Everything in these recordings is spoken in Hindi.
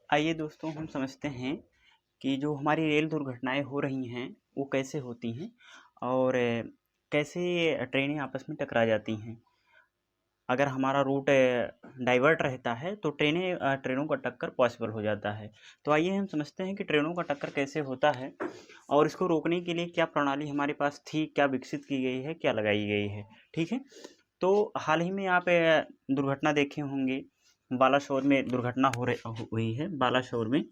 आइए दोस्तों, हम समझते हैं कि जो हमारी रेल दुर्घटनाएँ हो रही हैं, वो कैसे होती हैं और कैसे ट्रेनें आपस में टकरा जाती हैं। अगर हमारा रूट डाइवर्ट रहता है तो ट्रेनों का टक्कर पॉसिबल हो जाता है। तो आइए हम समझते हैं कि ट्रेनों का टक्कर कैसे होता है और इसको रोकने के लिए क्या प्रणाली हमारे पास थी, क्या विकसित की गई है, क्या लगाई गई है। ठीक है? तो हाल ही में आप दुर्घटना देखे होंगे, बालासोर में दुर्घटना हुई है बालासोर में।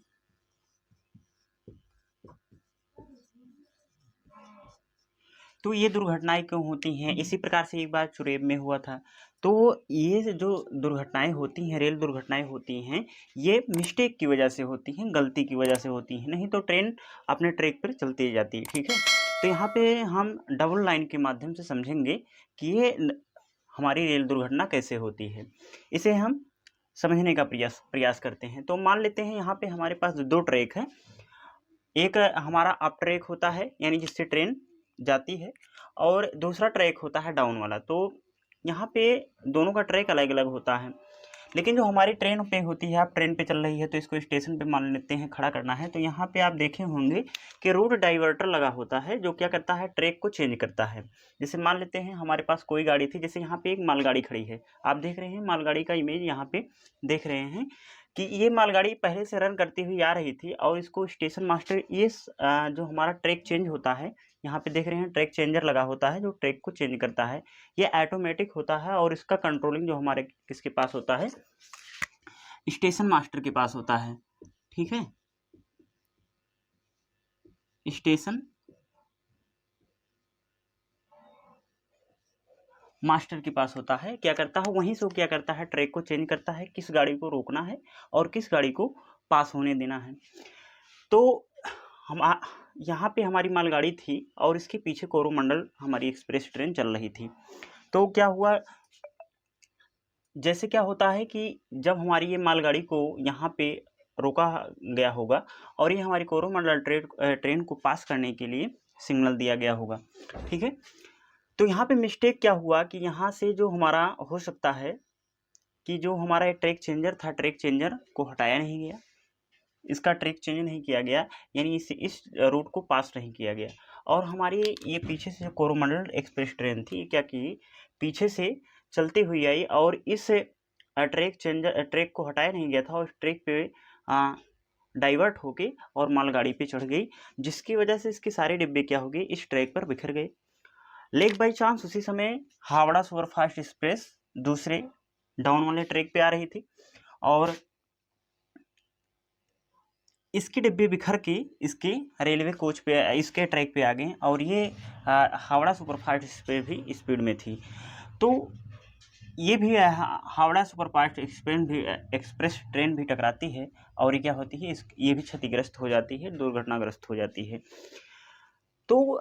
तो ये दुर्घटनाएँ क्यों होती हैं? इसी प्रकार से एक बार चुरेब में हुआ था। तो ये जो दुर्घटनाएँ होती हैं, रेल दुर्घटनाएँ होती हैं, ये मिस्टेक की वजह से होती हैं, गलती की वजह से होती हैं, नहीं तो ट्रेन अपने ट्रैक पर चलती जाती है, ठीक है? तो यहाँ पे हम डबल लाइन के माध्यम से समझेंगे कि ये हमारी रेल दुर्घटना कैसे होती है। इसे हम समझने का प्रयास करते हैं। तो मान लेते हैं यहाँ पे हमारे पास 2 ट्रैक हैं। एक हमारा अप ट्रैक होता है, यानी जिससे ट्रेन जाती है, और दूसरा ट्रैक होता है डाउन वाला। तो यहाँ पे दोनों का ट्रैक अलग अलग होता है, लेकिन जो हमारी ट्रेन पे होती है, आप ट्रेन पे चल रही है तो इसको स्टेशन पे मान लेते हैं खड़ा करना है, तो यहाँ पे आप देखे होंगे कि रूट डाइवर्टर लगा होता है जो क्या करता है, ट्रैक को चेंज करता है। जैसे मान लेते हैं हमारे पास कोई गाड़ी थी, जैसे यहाँ पे एक मालगाड़ी खड़ी है, आप देख रहे हैं मालगाड़ी का इमेज यहाँ पे देख रहे हैं कि ये मालगाड़ी पहले से रन करती हुई आ रही थी और इसको स्टेशन मास्टर जो हमारा ट्रैक चेंज होता है, यहाँ पे देख रहे हैं ट्रैक चेंजर लगा होता है जो ट्रैक को चेंज करता है। ये ऑटोमेटिक होता है और इसका कंट्रोलिंग जो हमारे किसके पास होता है, स्टेशन मास्टर के पास होता है। ठीक है, स्टेशन मास्टर के पास होता है। क्या करता है, वहीं से वो क्या करता है, ट्रैक को चेंज करता है, किस गाड़ी को रोकना है और किस गाड़ी को पास होने देना है। तो हम यहाँ पे हमारी मालगाड़ी थी और इसके पीछे कोरोमंडल हमारी एक्सप्रेस ट्रेन चल रही थी। तो क्या हुआ, जैसे क्या होता है कि जब हमारी ये मालगाड़ी को यहाँ पे रोका गया होगा और ये हमारी कोरोमंडल ट्रेन को पास करने के लिए सिग्नल दिया गया होगा। ठीक है, तो यहाँ पे मिस्टेक क्या हुआ कि यहाँ से जो हमारा हो सकता है कि जो हमारा एक ट्रैक चेंजर था, ट्रैक चेंजर को हटाया नहीं गया, इसका ट्रैक चेंज नहीं किया गया, यानी इस रूट को पास नहीं किया गया। और हमारी ये पीछे से जो कोरोमंडल एक्सप्रेस ट्रेन थी, क्या की पीछे से चलती हुई आई और इस ट्रैक को हटाया नहीं गया था और ट्रैक पे डाइवर्ट होके और मालगाड़ी पे चढ़ गई, जिसकी वजह से इसके सारे डिब्बे क्या हो गए, इस ट्रैक पर बिखर गए। लेक बाई चांस उसी समय हावड़ा सुपरफास्ट एक्सप्रेस दूसरे डाउन वाले ट्रैक पे आ रही थी और इसके डिब्बे बिखर के इसके रेलवे कोच पे, इसके ट्रैक पे आ गए और ये हावड़ा सुपरफास्ट एक्सप्रेस भी स्पीड में थी। तो ये भी हावड़ा सुपरफास्ट एक्सप्रेस ट्रेन भी टकराती है और ये क्या होती है, ये भी क्षतिग्रस्त हो जाती है, दुर्घटनाग्रस्त हो जाती है। तो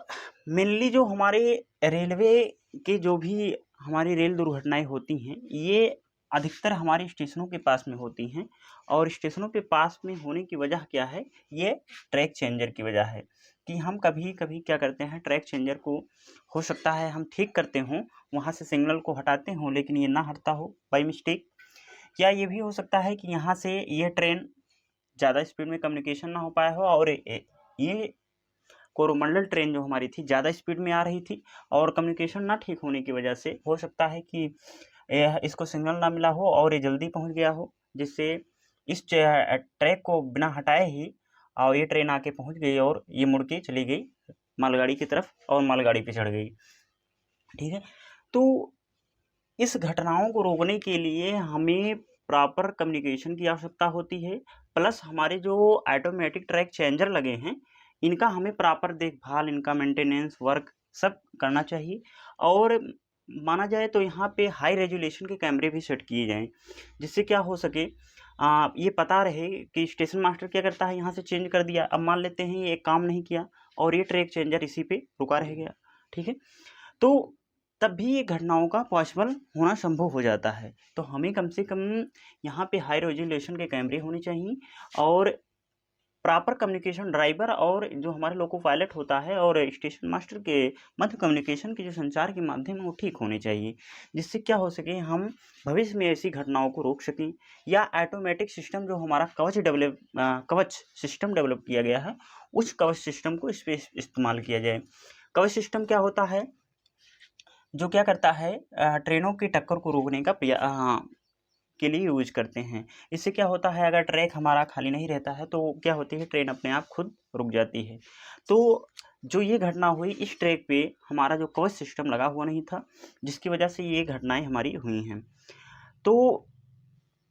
मेनली जो हमारे रेलवे के जो भी हमारी रेल दुर्घटनाएँ होती हैं, ये अधिकतर हमारे स्टेशनों के पास में होती हैं और स्टेशनों के पास में होने की वजह क्या है, ये ट्रैक चेंजर की वजह है कि हम कभी-कभी क्या करते हैं, ट्रैक चेंजर को हो सकता है हम ठीक करते हों, वहाँ से सिग्नल को हटाते हों, लेकिन ये ना हटता हो बाय मिस्टेक। या ये भी हो सकता है कि यहाँ से ये ट्रेन ज़्यादा स्पीड में कम्युनिकेशन ना हो पाया हो और ये कोरोमंडल ट्रेन जो हमारी थी ज़्यादा स्पीड में आ रही थी और कम्युनिकेशन ना ठीक होने की वजह से हो सकता है कि इसको सिग्नल ना मिला हो और ये जल्दी पहुंच गया हो, जिससे इस ट्रैक को बिना हटाए ही और ये ट्रेन आके पहुंच गई और ये मुड़ के चली गई मालगाड़ी की तरफ और मालगाड़ी पे चढ़ गई। ठीक है, तो इस घटनाओं को रोकने के लिए हमें प्रॉपर कम्युनिकेशन की आवश्यकता होती है, प्लस हमारे जो ऑटोमेटिक ट्रैक चेंजर लगे हैं, इनका हमें प्रॉपर देखभाल, इनका मेंटेनेंस वर्क सब करना चाहिए। और माना जाए तो यहाँ पे हाई रेजोल्यूशन के कैमरे भी सेट किए जाएँ, जिससे क्या हो सके, ये पता रहे कि स्टेशन मास्टर क्या करता है, यहाँ से चेंज कर दिया, अब मान लेते हैं ये काम नहीं किया और ये ट्रैक चेंजर इसी पे रुका रह गया। ठीक है, तो तब भी ये घटनाओं का पॉसिबल होना संभव हो जाता है। तो हमें कम से कम यहाँ पे हाई रेज़ोल्यूशन के कैमरे होने चाहिए और प्रॉपर कम्युनिकेशन ड्राइवर और जो हमारे लोको पायलट होता है और स्टेशन मास्टर के मध्य कम्युनिकेशन के जो संचार के माध्यम है वो ठीक होने चाहिए, जिससे क्या हो सके हम भविष्य में ऐसी घटनाओं को रोक सकें, या ऑटोमेटिक सिस्टम जो हमारा कवच सिस्टम डेवलप किया गया है उस कवच सिस्टम को इस पे इस्तेमाल किया जाए। कवच सिस्टम क्या होता है, जो क्या करता है ट्रेनों की टक्कर को रोकने के लिए यूज करते हैं। इससे क्या होता है, अगर ट्रैक हमारा खाली नहीं रहता है तो क्या होती है, ट्रेन अपने आप खुद रुक जाती है। तो जो ये घटना हुई, इस ट्रैक पे हमारा जो कवच सिस्टम लगा हुआ नहीं था, जिसकी वजह से ये घटनाएं हमारी हुई हैं। तो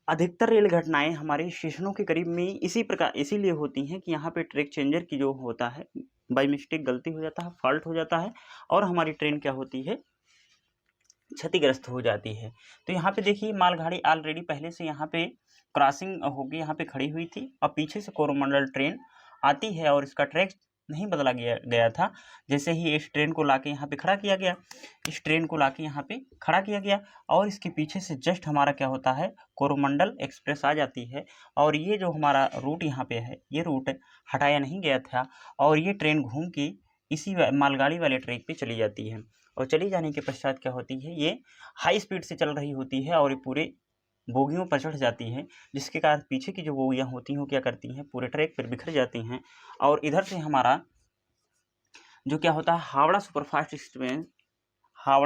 अधिकतर रेल घटनाएं हमारे स्टेशनों के करीब में इसीलिए होती हैं कि यहाँ पे ट्रैक चेंजर की जो होता है बाई मिस्टेक गलती हो जाता है, फॉल्ट हो जाता है और हमारी ट्रेन क्या होती है, क्षतिग्रस्त हो जाती है। तो यहाँ पे देखिए मालगाड़ी ऑलरेडी पहले से यहाँ पे क्रॉसिंग होके यहाँ पे खड़ी हुई थी और पीछे से कोरोमंडल ट्रेन आती है और इसका ट्रैक नहीं बदला गया था। जैसे ही इस ट्रेन को लाके यहाँ पे खड़ा किया गया, इस ट्रेन को लाके यहाँ पे खड़ा किया गया और इसके पीछे से जस्ट हमारा क्या होता है, कोरोमंडल एक्सप्रेस आ जाती है और ये जो हमारा रूट यहाँ पे है, ये रूट हटाया नहीं गया था और ये ट्रेन घूम के इसी मालगाड़ी वाले ट्रैक पे चली जाती है। और चली जाने के पश्चात क्या होती है, ये हाई स्पीड से चल रही होती है और ये पूरे बोगियों पर चढ़ जाती है, जिसके कारण पीछे की जो बोगियाँ होती हैं वो क्या करती हैं, पूरे ट्रैक पर बिखर जाती हैं। और इधर से हमारा जो क्या होता है, हावड़ा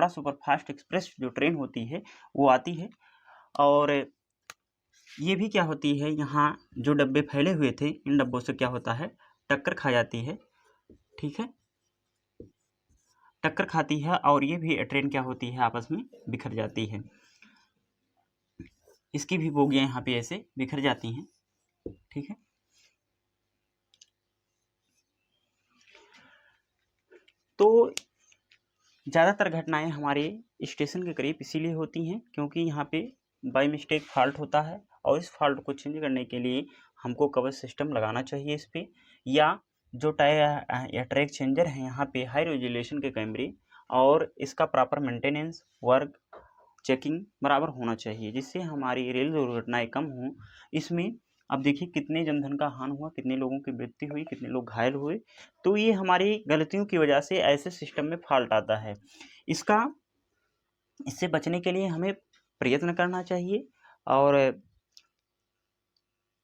सुपरफास्ट एक्सप्रेस जो ट्रेन होती है वो आती है और ये भी क्या होती है, यहाँ जो डब्बे फैले हुए थे इन डब्बों से क्या होता है, टक्कर खा जाती है। ठीक है, टक्कर खाती है और ये भी ट्रेन क्या होती है, आपस में बिखर जाती है। इसकी भी बोगियां यहाँ पे ऐसे बिखर जाती हैं। ठीक है, तो ज़्यादातर घटनाएं हमारे स्टेशन के करीब इसीलिए होती हैं क्योंकि यहाँ पे बाय मिस्टेक फॉल्ट होता है और इस फॉल्ट को चेंज करने के लिए हमको कवच सिस्टम लगाना चाहिए इस पे, या जो टायर या ट्रैक चेंजर है यहाँ पे हाई रेजोल्यूशन के कैमरे और इसका प्रॉपर मेंटेनेंस वर्क चेकिंग बराबर होना चाहिए, जिससे हमारी रेल दुर्घटनाएं कम हों। इसमें अब देखिए कितने जनधन का हानि हुआ, कितने लोगों की मृत्यु हुई, कितने लोग घायल हुए। तो ये हमारी गलतियों की वजह से ऐसे सिस्टम में फॉल्ट आता है। इससे बचने के लिए हमें प्रयत्न करना चाहिए और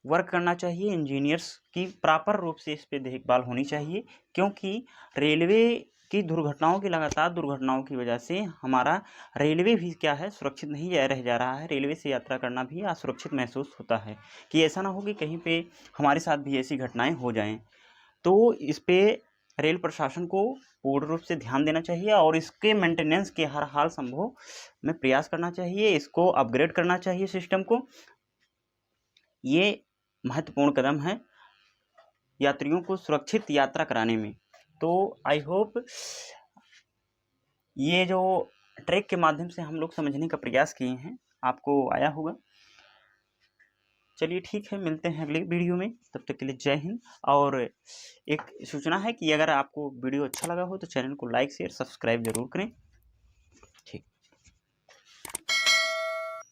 वर्क करना चाहिए। इंजीनियर्स की प्रॉपर रूप से इस पे देखभाल होनी चाहिए, क्योंकि रेलवे की दुर्घटनाओं की लगातार दुर्घटनाओं की वजह से हमारा रेलवे भी क्या है, सुरक्षित नहीं रह जा रहा है। रेलवे से यात्रा करना भी असुरक्षित महसूस होता है कि ऐसा ना हो कि कहीं पे हमारे साथ भी ऐसी घटनाएं हो जाएं। तो इस पे रेल प्रशासन को पूर्ण रूप से ध्यान देना चाहिए और इसके मेंटेनेंस के हर हाल संभव में प्रयास करना चाहिए, इसको अपग्रेड करना चाहिए सिस्टम को। ये महत्वपूर्ण कदम है यात्रियों को सुरक्षित यात्रा कराने में। तो आई होप ये जो ट्रैक के माध्यम से हम लोग समझने का प्रयास किए हैं आपको आया होगा। चलिए ठीक है, मिलते हैं अगले वीडियो में, तब तक के लिए जय हिंद। और एक सूचना है कि अगर आपको वीडियो अच्छा लगा हो तो चैनल को लाइक शेयर सब्सक्राइब जरूर करें।